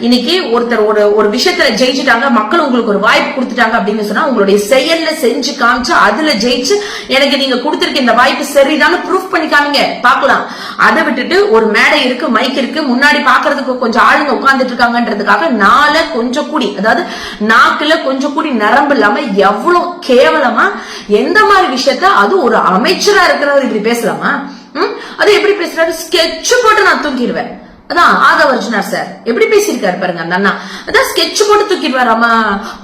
இன்னைக்கு ஒருத்தர் ஒரு விஷயத்துல ஜெயிச்சுட்டாங்க, மக்கள் உங்களுக்கு ஒரு வாய்ப்பு கொடுத்துட்டாங்க அப்படின்னு சொன்னா உங்களுடைய செயல்ல செஞ்சு காமிச்சு அதுல ஜெயிச்சு எனக்கு நீங்க கொடுத்திருக்க இந்த வாய்ப்பு சரிதான்னு ப்ரூஃப் பண்ணி காமிங்க பார்க்கலாம். அதை விட்டுட்டு ஒரு மேடை இருக்கு, மைக் இருக்கு, முன்னாடி பாக்குறதுக்கு கொஞ்சம் ஆளுங்க உட்கார்ந்துட்டு இருக்காங்கன்றதுக்காக கொஞ்சம் கூடி, அதாவது நாக்குல கொஞ்சம் கூடி நரம்பு இல்லாம எவ்வளவு கேவலமா எந்த மாதிரி விஷயத்த, அது ஒரு அமைச்சரா இருக்கிறவர் இப்படி பேசலாமா? அது எப்படி பேசுறாரு? ஸ்கெட்ச் போட்டு நான் தூக்கிடுவேன். அதான் ஆதவர்ஜுனார் சார் எப்படி பேசியிருக்காரு பாருங்க அந்த அண்ணா. அதான் ஸ்கெட்ச் போட்டு தூக்கிடுவாராமா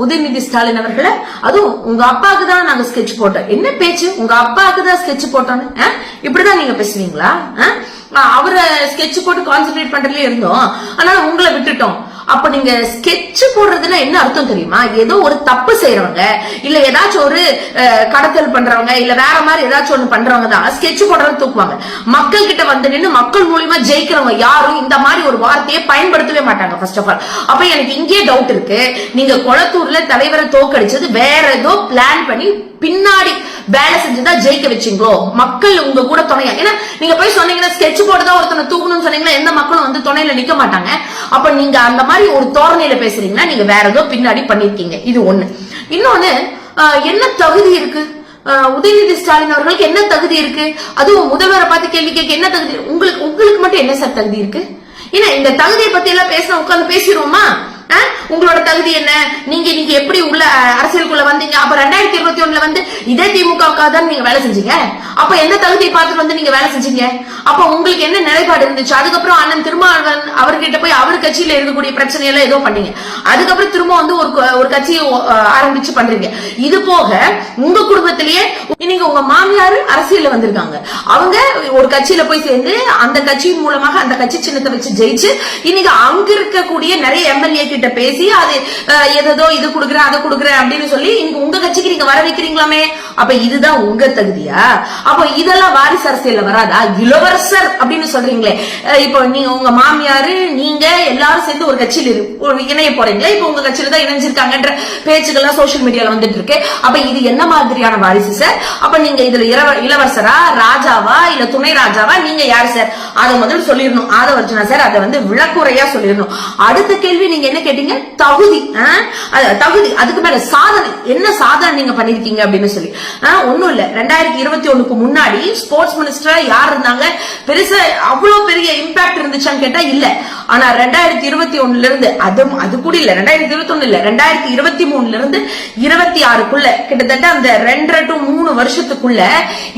உதயநிதி ஸ்டாலின் அவர்களை. அதுவும் உங்க அப்பாவுக்கு தான் நாங்க ஸ்கெட்ச் போட்டோம். என்ன பேச்சு? உங்க அப்பாவுக்கு தான் ஸ்கெட்ச் போட்டோன்னு இப்படிதான் நீங்க பேசுவீங்களா? அவரை ஸ்கெட்ச் போட்டு கான்சென்ட்ரேட் பண்றதுல இருந்தோம், அதனால உங்களை விட்டுட்டோம். அப்ப நீங்க ஸ்கெட்ச் போடுறதுன்னா என்ன அர்த்தம் தெரியுமா? ஏதோ ஒரு தப்பு செய்யறவங்க, இல்ல ஏதாச்சும் ஒரு கடத்தல் பண்றவங்க, இல்ல வேற மாதிரி ஏதாச்சும் ஒண்ணு பண்றவங்க தான் ஸ்கெட்ச் போடுறது தூக்குவாங்க. மக்கள் கிட்ட வந்து நின்று மக்கள் மூலியமா ஜெயிக்கிறவங்க யாரும் இந்த மாதிரி ஒரு வார்த்தையை பயன்படுத்தவே மாட்டாங்க. ஃபர்ஸ்ட் ஆஃப் ஆல் அப்ப எனக்கு இங்கே டவுட் இருக்கு. நீங்க கொளத்தூர்ல தலைவரை தோக்கடிச்சது வேற ஏதோ பிளான் பண்ணி பின்னாடி வேலை செஞ்சுதான் ஜெயிக்க வச்சீங்களோ? மக்கள் உங்க கூட துணையா? ஏன்னா நீங்க போய் சொன்னீங்கன்னா ஸ்கெட்ச் போட்டுதான் ஒருத்தனை தூக்கணும்னு சொன்னீங்கன்னா எந்த மக்களும் வந்து துணையில நிக்க மாட்டாங்க. அப்ப நீங்க அந்த மாதிரி ஒரு தோரணையில பேசுறீங்கன்னா நீங்க வேற ஏதோ பின்னாடி பண்ணிருக்கீங்க. இது ஒண்ணு. இன்னொன்னு, என்ன தகுதி இருக்கு உதயநிதி ஸ்டாலின் அவர்களுக்கு? என்ன தகுதி இருக்கு? அதுவும் முதல்வரை பார்த்து கேள்வி கேட்க என்ன தகுதி? உங்களுக்கு மட்டும் என்ன சார் தகுதி இருக்கு? ஏன்னா இந்த தகுதியை பத்தி எல்லாம் பேச உட்காந்து பேசிடுவோமா? உங்களோட தகுதி என்ன? நீங்க எப்படி உள்ள அரசியலுக்குள்ள வந்தீங்க? அப்ப 2021 வந்து இதே திமுக தான் நீங்க வேலை செஞ்சீங்க. அப்ப எந்த தகுதியை பார்த்துட்டு வந்து நீங்க வேலை செஞ்சீங்க? அப்ப உங்களுக்கு என்ன நிலைப்பாடு இருந்துச்சு? அதுக்கப்புறம் அண்ணன் திருமாவளவன் அவர்கிட்ட போய் அவர் கட்சியில இருக்கக்கூடிய பிரச்சனை எல்லாம் ஏதோ பண்ணீங்க. அதுக்கப்புறம் திரும்ப வந்து ஒரு கட்சியை ஆரம்பிச்சு பண்றீங்க. இது போக உங்க குடும்பத்திலேயே நீங்க உங்க மாமியார் அரசியல்ல வந்திருக்காங்க. அவங்க ஒரு கட்சியில போய் சேர்ந்து அந்த கட்சியின் மூலமாக அந்த கட்சி சின்னத்தை வச்சு ஜெயிச்சு இன்னைக்கு அங்க இருக்கக்கூடிய நிறைய எம்எல்ஏ கிட்ட பேசி அது ஏதோ இது கொடுக்குறேன் அதை கொடுக்குறேன் அப்படின்னு சொல்லி இன்னைக்கு உங்க கட்சிக்கு நீங்க வர வைக்கிறீங்களாமே. அப்ப இதுதான் உங்க தகுதியா? அப்ப இதெல்லாம் வாரிசு அரசியல்ல வராதா? இளவரசர் அப்படின்னு சொல்றீங்களே, இப்போ நீங்க உங்க மாமியாரு நீங்க எல்லாரும் சேர்ந்து ஒரு கட்சியில இணைய போறீங்களா? இப்ப உங்க கட்சியில தான் இணைஞ்சிருக்காங்கன்ற பேச்சுக்கெல்லாம் சோசியல் மீடியால வந்துட்டு இருக்கு. அப்ப இது என்ன மாதிரியான வாரிசு சார்? அப்ப நீங்க இதுல இளவரசரா, ராஜாவா, இல்ல துணை ராஜாவா? நீங்க யாரு சார்? அதை முதல்ல சொல்லிடணும். ஆதவர்ஜுனா சார் அதை வந்து விளக்குறையா சொல்லிடணும். அடுத்த கேள்வி நீங்க என்ன கேட்டீங்க? தகுதி. தகுதி, அதுக்கு மேல சாதனை. என்ன சாதனை நீங்க பண்ணிருக்கீங்க அப்படின்னு சொல்லி ஒண்ணும் இல்ல. 2021க்கு முன்னாடி ஸ்போர்ட்ஸ் மினிஸ்டரா யார் இருந்தாங்க? பெருசா அவ்வளவு பெரிய இம்பாக்ட் இருந்துச்சான்னு கேட்டா இல்ல. ஆனா 2021ல இருந்து அது கூட இல்ல, 2021 இல்ல, 2023ல இருந்து 26க்குள்ள கிட்டத்தட்ட அந்த 2.5 to 3 வருஷத்துக்குள்ள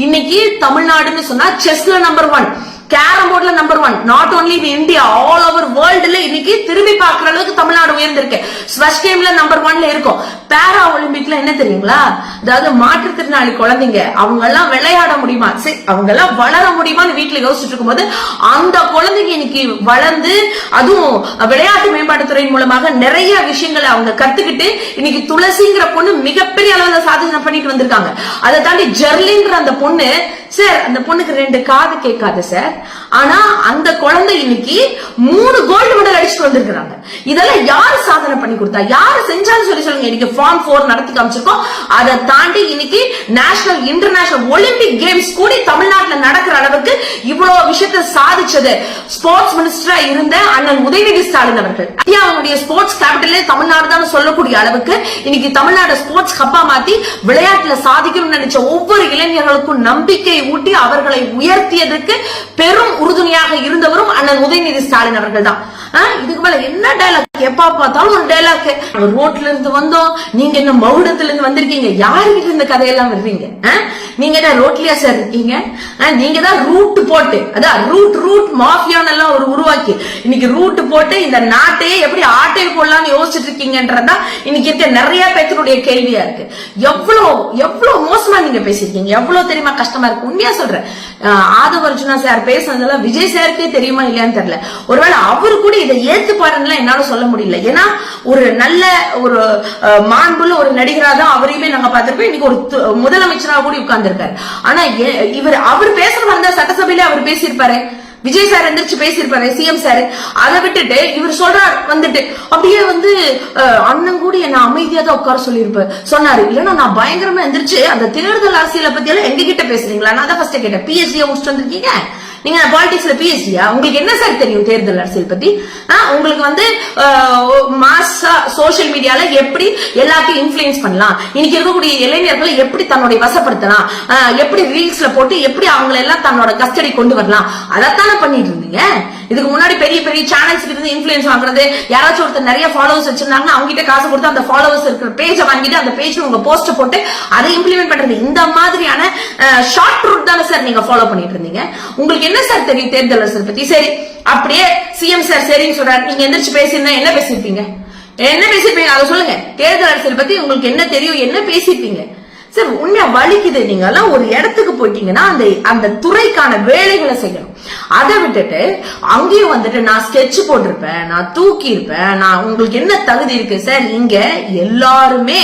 இன்னைக்கு தமிழ்நாடுன்னு சொன்னா செஸ்ல நம்பர் 1, கேரம் போர்ட்ல number 1, not only in India, all over வேர்ல்டுல இன்னைக்கு திரும்பி பார்க்கிற அளவுக்கு தமிழ்நாடு உயர்ந்திருக்கு. ஸ்வஷ் கேம்ல நம்பர் 1ல இருக்கும். பேரா ஒலிம்பிக்ல என்ன தெரியுங்களா? அதாவது மாற்றுத்திறனாளி குழந்தைங்க அவங்க எல்லாம் விளையாட முடியுமா, அவங்க எல்லாம் வளர முடியுமான்னு வீட்டுல யோசிச்சுட்டு இருக்கும்போது அந்த குழந்தைங்க இன்னைக்கு வளர்ந்து அதுவும் விளையாட்டு மேம்பாட்டுத்துறையின் மூலமாக நிறைய விஷயங்களை அவங்க கத்துக்கிட்டு இன்னைக்கு துளசிங்கிற பொண்ணு மிகப்பெரிய அளவுல சாதனை பண்ணிட்டு வந்திருக்காங்க. அதை தாண்டி ஜெர்லின்ற அந்த பொண்ணு சார், அந்த பொண்ணுக்கு 2 காது கேட்காது சார், ஆனா அந்த குழந்தை இன்னைக்கு 3 கோல்டு மெடல் அடிச்சுட்டு வந்திருக்காங்க. இதெல்லாம் யாரு சாதனை பண்ணி கொடுத்தா? யாரு செஞ்சாலும் சொல்லி சொல்லுங்க. இன்னைக்கு ஃபார்ம் 4 நடத்தி காமிச்சிருக்கோம். அதை தாண்டி இன்னைக்கு நேஷனல் இன்டர்நேஷனல் ஒலிம்பிக் கேம்ஸ் கூட தமிழ்நாட்டில் நடக்கிற அளவுக்கு இவ்வளவு விஷயத்தை சாதிச்சது ஸ்போர்ட்ஸ் மினிஸ்டரா இருந்த அண்ணன் உதயநிதி ஸ்டாலின் அவர்கள். அவங்களுடைய ஸ்போர்ட்ஸ் கேபிட்டலே தமிழ்நாடு தான் சொல்லக்கூடிய அளவுக்கு இன்னைக்கு தமிழ்நாடு ஸ்போர்ட்ஸ் ஹப்பா மாத்தி விளையாட்டுல சாதிக்கணும்னு நினைச்ச ஒவ்வொரு இளைஞர்களுக்கும் நம்பிக்கை ஊட்டி அவர்களை உயர்த்தியதற்கு பெரும் உறுதுணையாக இருந்தவரும் அண்ணன் உதயநிதி ஸ்டாலின் அவர்கள் தான். இதுக்கு மேல என்ன டைலாக்? எப்பா பார்த்தாலும் ஒரு டைலாக். ரோட்ல இருந்து வந்தோம், நீங்க என்ன மகுடத்துல இருந்து வந்திருக்கீங்க? யாருக்கிட்ட இந்த கதையெல்லாம் வருவீங்க? நீங்க தான் ரோட்லயா சார் இருக்கீங்க? நீங்க தான் ரூட் போட்டு, அதான் ரூட் மாஃபியான் எல்லாம் ஒரு உருவாக்கி இன்னைக்கு ரூட் போட்டு இந்த நாட்டையே எப்படி ஆட்டை போடலாம்னு யோசிச்சுட்டு இருக்கீங்கன்றதா இன்னைக்கு இருக்க நிறைய பேருடைய கேள்வியா இருக்கு. எவ்வளவு மோசமா நீங்க பேசிருக்கீங்க, எவ்வளவு தெரியுமா கஷ்டமா இருக்கு. உண்மையா சொல்றேன். ஆதவர்ஜுனா சார் பேசுனதெல்லாம் விஜய் சாருக்கே தெரியுமா இல்லையான்னு தெரியல. ஒருவேளை அவரு கூட இதை ஏத்துப்பாருன்னு என்னால சொல்ல முடியல. ஏன்னா ஒரு நல்ல ஒரு மாண்புள்ள ஒரு நடிகரா தான் அவரையுமே நாங்க பார்த்திருக்கோம். இன்னைக்கு ஒரு முதலமைச்சரா கூட உட்கார்ந்துருக்காரு. ஆனா அவர் பேசுற மாதிரி சட்டசபையில அவர் பேசியிருப்பாரு, விஜய் சார் எந்திரிச்சு பேசியிருப்பாரு, சிஎம் சார். அதை விட்டுட்டு இவர் சொல்றாரு வந்துட்டு அப்படியே வந்து அண்ணன் கூட என்ன அமைதியா தான் உட்கார சொன்னாரு. இல்லன்னா நான் பயங்கரமா எந்திரிச்சு அந்த தேர்தல் அரசியலை பத்தி எல்லாம் எங்க கிட்ட பேசுறீங்களா? நான் தான் ஃபர்ஸ்ட் கேட்டேன். பிஎஸ்சியை முடிச்சுட்டு வந்திருக்கீங்க, நீங்க பாலிடிக்ஸ்ல பிஎஸ்டியா? உங்களுக்கு என்ன சார் தெரியும் தேர்தல் அரசியல் பத்தி? உங்களுக்கு வந்து மாசா சோசியல் மீடியால எப்படி எல்லாத்தையும் இன்ஃபுளுன்ஸ் பண்ணலாம், இன்னைக்கு இருக்கக்கூடிய இளைஞர்களை எப்படி தன்னுடைய வசப்படுத்தலாம், எப்படி ரீல்ஸ்ல போட்டு எப்படி அவங்க எல்லாம் தன்னோட கஸ்டடி கொண்டு வரலாம், அதைத்தானே பண்ணிட்டு இருந்தீங்க. இதுக்கு முன்னாடி பெரிய பெரிய சேனல்ஸ் இருந்து இன்ஃபுளுன்ஸ் வாங்குறது, யாராச்சும் ஒருத்தர் நிறைய ஃபாலோவர்ஸ் வச்சிருந்தாங்கன்னா அவங்க கிட்ட காசு கொடுத்து அந்த ஃபாலோவர்ஸ் இருக்கிற பேஜ வாங்கிட்டு அந்த பேஜ்ல உங்க போஸ்ட் போட்டு அதை இம்ப்ளிமெண்ட் பண்றது, இந்த மாதிரியான ஷார்ட் ரூட் தானே சார் நீங்க ஃபாலோ பண்ணிட்டு இருந்தீங்க. உங்களுக்கு என்ன சார் தெரியும் தேர்தல் அரசியல் பத்தி? சரி, அப்படியே சிஎம் சார் சரின்னு சொல்றாரு, நீங்க எந்திரிச்சு பேசியிருந்தா என்ன பேசிருப்பீங்க? என்ன பேசிருப்பீங்க அதை சொல்லுங்க. தேர்தல் அரசியல் பத்தி உங்களுக்கு என்ன தெரியும், என்ன பேசிருப்பீங்க சார்? உண்மையா வலிக்குது. நீங்க எல்லாம் ஒரு இடத்துக்கு போயிட்டீங்கன்னா அந்த துறைக்கான வேலைகளை செய்யணும். அதை விட்டுட்டு அங்கேயும் வந்துட்டு நான் ஸ்கெட்ச் போட்டிருப்பேன், நான் தூக்கி இருப்பேன், நான் உங்களுக்கு என்ன தகுதி இருக்கு சார்? இங்க எல்லாருமே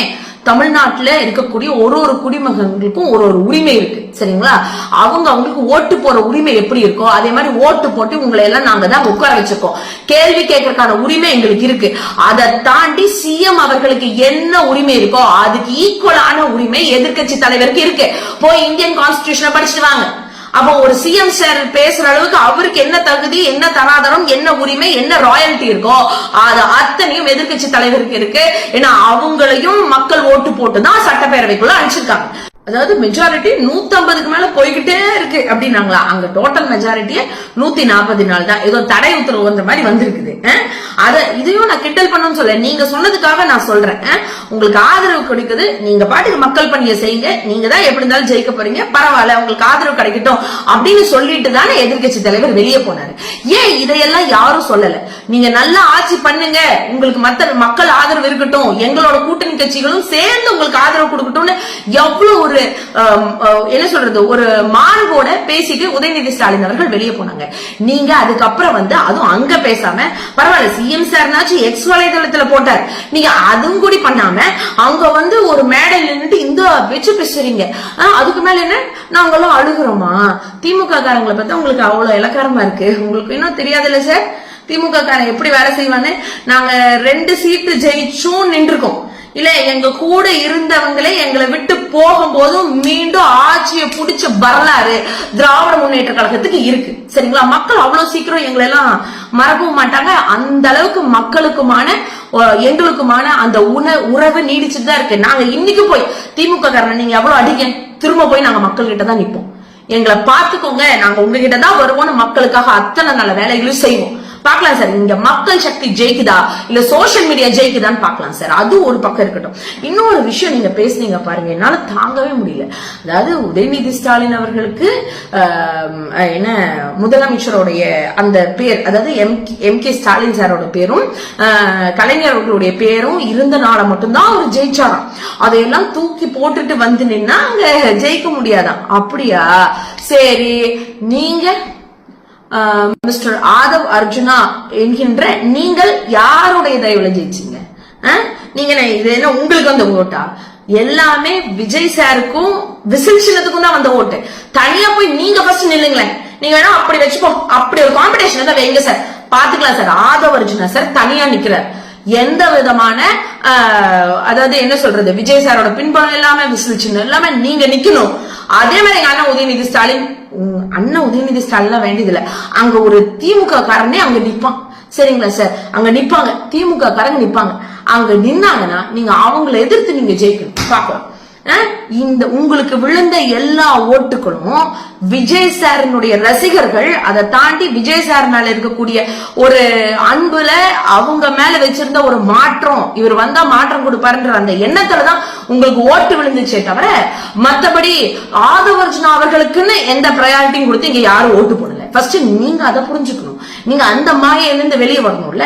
தமிழ்நாட்டுல இருக்கக்கூடிய ஒரு குடிமகன்களுக்கும் ஒரு உரிமை இருக்கு, சரிங்களா? அவங்களுக்கு ஓட்டு போற உரிமை எப்படி இருக்கோ அதே மாதிரி ஓட்டு போட்டு உங்களை எல்லாம் நாங்க தான் உட்கார வச்சிருக்கோம். கேள்வி கேட்கறதுக்கான உரிமை எங்களுக்கு இருக்கு. அதை தாண்டி சிஎம் அவர்களுக்கு என்ன உரிமை இருக்கோ அதுக்கு ஈக்குவலான உரிமை எதிர்கட்சி தலைவருக்கு இருக்கு. போய் இந்தியன் கான்ஸ்டிடியூஷனை படிச்சுட்டு வாங்க. அப்போ ஒரு சிஎம் சார் பேசுற அளவுக்கு அவருக்கு என்ன தகுதி, என்ன தராதரம், என்ன உரிமை, என்ன ராயல்டி இருக்கோ அது அத்தனையும் எதிர்கட்சி தலைவருக்கு இருக்கு. ஏன்னா அவங்களையும் மக்கள் ஓட்டு போட்டுதான் சட்டப்பேரவைக்குள்ள அனுப்பிச்சிருக்காங்க. அதாவது மெஜாரிட்டி 150க்கு மேல போய்கிட்டே இருக்கு அப்படின்னாங்களா? அங்க டோட்டல் மெஜாரிட்டியே 144 தான். ஏதோ தடை உத்தரவு வந்த மாதிரி வந்திருக்குது. இதையும் நான் கிண்டல் பண்ணணும்னு சொல்ல, நீங்க சொன்னதுக்காக நான் சொல்றேன். உங்களுக்கு ஆதரவு கிடைக்குது, நீங்க பாட்டுக்கு மக்கள் பணியை செய்யுங்க, நீங்க தான் எப்படி இருந்தாலும் ஜெயிக்க போறீங்க, பரவாயில்ல, உங்களுக்கு ஆதரவு கிடைக்கட்டும் அப்படின்னு சொல்லிட்டு தானே எதிர்கட்சி தலைவர் வெளியே போனாரு. ஏன் இதையெல்லாம் யாரும் சொல்லல? நீங்க நல்லா ஆட்சி பண்ணுங்க, உங்களுக்கு மக்கள் ஆதரவு இருக்கட்டும், எங்களோட கூட்டணி கட்சிகளும் சேர்ந்து உங்களுக்கு ஆதரவு கொடுக்கட்டும்னு எவ்வளவு ஒரு என்ன சொல்றது, ஒரு மாண்போட பேசிட்டு உதயநிதி ஸ்டாலின் அவர்கள் வெளியே போனாங்க. நீங்க அதுக்கப்புறம் வந்து அதுவும் அங்க பேசாம பரவாயில்ல சிஎம் சார்னாச்சும் எக்ஸ் வலைதளத்துல போட்டார், நீங்க அதுவும் கூட பண்ணாம அங்க வந்து ஒரு மேடையில் நின்றுட்டு இந்த பேச்சு பேசுறீங்க. அதுக்கு மேல என்ன, நாங்களும் அழுகுறோமா? திமுக காரங்களை பார்த்தா உங்களுக்கு அவ்வளவு இலக்காரமா இருக்கு. உங்களுக்கு இன்னும் தெரியாதுல்ல சார், திமுக காரன் எப்படி வேலை செய்வான்னு. நாங்க 2 சீட்டு ஜெயிச்சும் நின்றுருக்கோம் இல்ல, எங்க கூட இருந்தவங்களே எங்களை விட்டு போகும்போதும் மீண்டும் ஆட்சியை பிடிச்ச வரலாறு திராவிட முன்னேற்ற கழகத்துக்கு இருக்கு, சரிங்களா? மக்கள் அவ்வளவு சீக்கிரம் எங்களை எல்லாம் மறக்கவும் மாட்டாங்க. அந்த அளவுக்கு மக்களுக்குமான எங்களுக்குமான அந்த உறவு நீடிச்சுட்டு தான் இருக்கு. நாங்க இன்னைக்கு போய் திமுக காரன் நீங்க எவ்வளவு அடிக்க, திரும்ப போய் நாங்க மக்கள் கிட்ட தான் நிப்போம். எங்களை பாத்துக்கோங்க, நாங்க உங்ககிட்ட தான் வருவோம்னு மக்களுக்காக அத்தனை நல்ல வேலைகளும் செய்வோம். பார்க்கலாம் சார், இங்க மக்கள் சக்தி ஜெயிக்குதா இல்ல சோசியல் மீடியா ஜெயிக்குதான்னு பார்க்கலாம் சார். அது ஒரு பக்கம் இருக்கட்டும். இன்னொரு விஷயம் நீங்க பேசுனீங்க பாருங்க, என்னால தாங்கவே முடியல. அதாவது உதயநிதி ஸ்டாலின் அவர்களுக்கு என்ன முதலமைச்சருடைய அந்த பேர், அதாவது எம்.கே. ஸ்டாலின் சாரோட பேரும் கலைஞர் அவர்களுடைய பேரும் இருந்தனால மட்டும்தான் அவர் ஜெயிச்சாராம். அதையெல்லாம் தூக்கி போட்டுட்டு வந்து நின்னா அங்க ஜெயிக்க முடியாதான். அப்படியா? சரி, நீங்க மிஸ்டர் ஆதவ் அர்ஜுனா என்கின்ற நீங்கள் யாருடைய தயவுல ஜெயிச்சீங்க? நீங்க இது என்ன உங்களுக்கு வந்த ஓட்டா? எல்லாமே விஜய் சாருக்கும் விசில் சின்னத்துக்கும் தான் வந்த ஓட்டு. தனியா போய் நீங்க ஃபர்ஸ்ட் நில்லுங்களேன். நீங்க வேணா அப்படி வச்சுப்போம், அப்படி ஒரு காம்படிஷன் தான் வைங்க சார், பாத்துக்கலாம் சார். ஆதவ் அர்ஜுனா சார் தனியா நிக்கிறார், எந்த விதமான அதாவது என்ன சொல்றது, விஜய் சாரோட பின்பலம் எல்லாமே விசில் சின்னம் எல்லாமே நீங்க நிக்கணும். அதே மாதிரி எங்க அண்ணன் உதயநிதி ஸ்டாலின், அண்ணன் உதயநிதி ஸ்டாலின் வேண்டியதில்லை, அங்க ஒரு திமுக காரனே அங்க நிப்பான், சரிங்களா சார்? அங்க நிப்பாங்க, திமுக காரங்க நிப்பாங்க. அங்க நின்னாங்கன்னா நீங்க அவங்களை எதிர்த்து நீங்க ஜெயிக்கணும். பாக்கலாம், இந்த உங்களுக்கு விழுந்த எல்லா ஓட்டுகளும் விஜய் சாரினுடைய ரசிகர்கள், அதை தாண்டி விஜய் சார் மேல இருக்கக்கூடிய ஒரு அன்புல அவங்க மேல வச்சிருந்த ஒரு மாற்றம், இவர் வந்தா மாற்றம் கொடுப்பாருன்ற அந்த எண்ணத்துலதான் உங்களுக்கு ஓட்டு விழுந்துச்சே தவிர மத்தபடி ஆதவ் அர்ஜுனா அவர்களுக்குன்னு எந்த ப்ரையாரிட்டியும் கொடுத்து இங்க யாரும் ஓட்டு போடல. ஃபர்ஸ்ட் நீங்க அதை புரிஞ்சுக்கணும். நீங்க அந்த மாயிலிருந்து வெளியே வரணும்ல.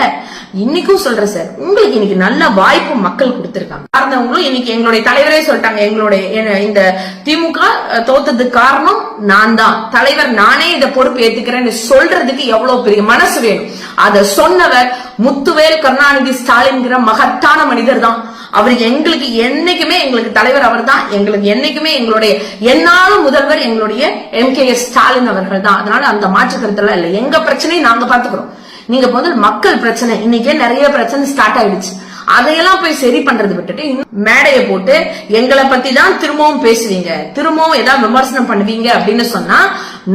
இன்னைக்கும் சொல்றேன் சார், உங்களுக்கு இன்னைக்கு நல்ல வாய்ப்பு மக்கள் கொடுத்திருக்காங்க. காரணவங்களும் இன்னைக்கு எங்களுடைய தலைவரே சொல்லிட்டாங்க, எங்களுடைய இந்த திமுக தோத்ததுக்கு காரணம் நான் தான், தலைவர் நானே இதை பொறுப்பு ஏத்துக்கிறேன்னு சொல்றதுக்கு எவ்வளவு பெரிய மனசு வேணும். அதை சொன்னவர் முத்துவேல் கருணாநிதி ஸ்டாலின்கிற மகத்தான மனிதர் தான். அவர் எங்களுக்கு என்னைக்குமே எங்களுக்கு தலைவர் அவர் தான். எங்களுக்கு என்னைக்குமே எங்களுடைய என்னாலும் முதல்வர் எங்களுடைய எம்.கே. ஸ்டாலின் அவர்கள் தான். அதனால அந்த மாற்று கருத்துல இல்ல, எங்க பிரச்சனையை நாங்க பாத்துக்கிறோம். நீங்க முதல் மக்கள் பிரச்சனை, இன்னைக்கே நிறைய பிரச்சனை ஸ்டார்ட் ஆயிடுச்சு. அதையெல்லாம் போய் சரி பண்றது விட்டுட்டு மேடையை போட்டு எங்களை பத்தி தான் திரும்பவும் பேசுவீங்க, திரும்பவும் ஏதாவது விமர்சனம் பண்ணுவீங்க அப்படின்னு சொன்னா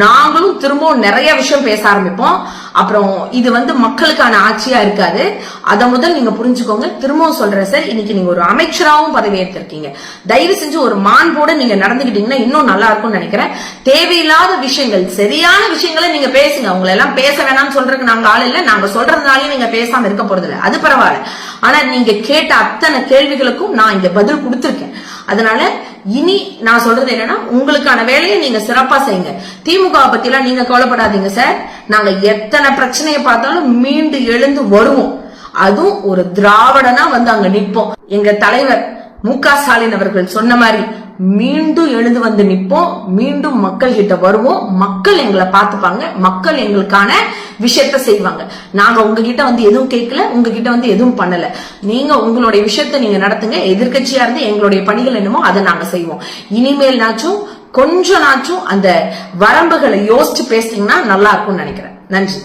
நாங்களும் திரும்பவும் நிறைய விஷயம் பேச ஆரம்பிப்போம். அப்புறம் இது மக்களுக்கான ஆட்சியா இருக்காது. அதை முதல் நீங்க புரிஞ்சுக்கோங்க. திரும்பவும் சொல்றேன் சார், இன்னைக்கு நீங்க ஒரு அமைச்சராகவும் பதவி ஏற்றிருக்கீங்க. தயவு செஞ்சு ஒரு மாண்போட நீங்க நடந்துகிட்டீங்கன்னா இன்னும் நல்லா இருக்கும்னு நினைக்கிறேன். தேவையில்லாத விஷயங்கள், சரியான விஷயங்களை நீங்க பேசுங்க. உங்களை எல்லாம் பேச வேணாம்னு சொல்றதுக்கு நாங்க ஆள் இல்ல. நாங்க சொல்றதுனாலே நீங்க பேசாம இருக்க போறது இல்ல, அது பரவாயில்ல. ஆனா நீங்க கேட்ட அத்தனை கேள்விகளுக்கும் நான் இங்க பதில் கொடுத்திருக்கேன். அதனால இனி நான் சொல்றது என்னன்னா, உங்களுக்கான வேலையை நீங்க சிறப்பா செய்யுங்க. திமுக பத்தி எல்லாம் நீங்க கவலைப்படாதீங்க சார். நாங்க எத்தனை பிரச்சனையை பார்த்தாலும் மீண்டு எழுந்து வருவோம். அதுவும் ஒரு திராவிடனா அங்க நிற்போம். எங்க தலைவர் மு.க. ஸ்டாலின் அவர்கள் சொன்ன மாதிரி மீண்டும் எழுந்து வந்து நிற்போம். மீண்டும் மக்கள் கிட்ட வருவோம். மக்கள் எங்களை பார்த்துப்பாங்க. மக்கள் எங்களுக்கான விஷயத்த செய்வாங்க. நாங்க உங்ககிட்ட எதுவும் கேட்கல, உங்ககிட்ட எதுவும் பண்ணல. நீங்க உங்களுடைய விஷயத்த நீங்க நடத்துங்க. எதிர்கட்சியா இருந்து எங்களுடைய பணிகள் என்னமோ அதை நாங்க செய்வோம். இனிமேல் நாச்சும் கொஞ்ச நாச்சும் அந்த வரம்புகளை யோசிச்சு பேசிட்டீங்கன்னா நல்லா இருக்கும்னு நினைக்கிறேன். நன்றி.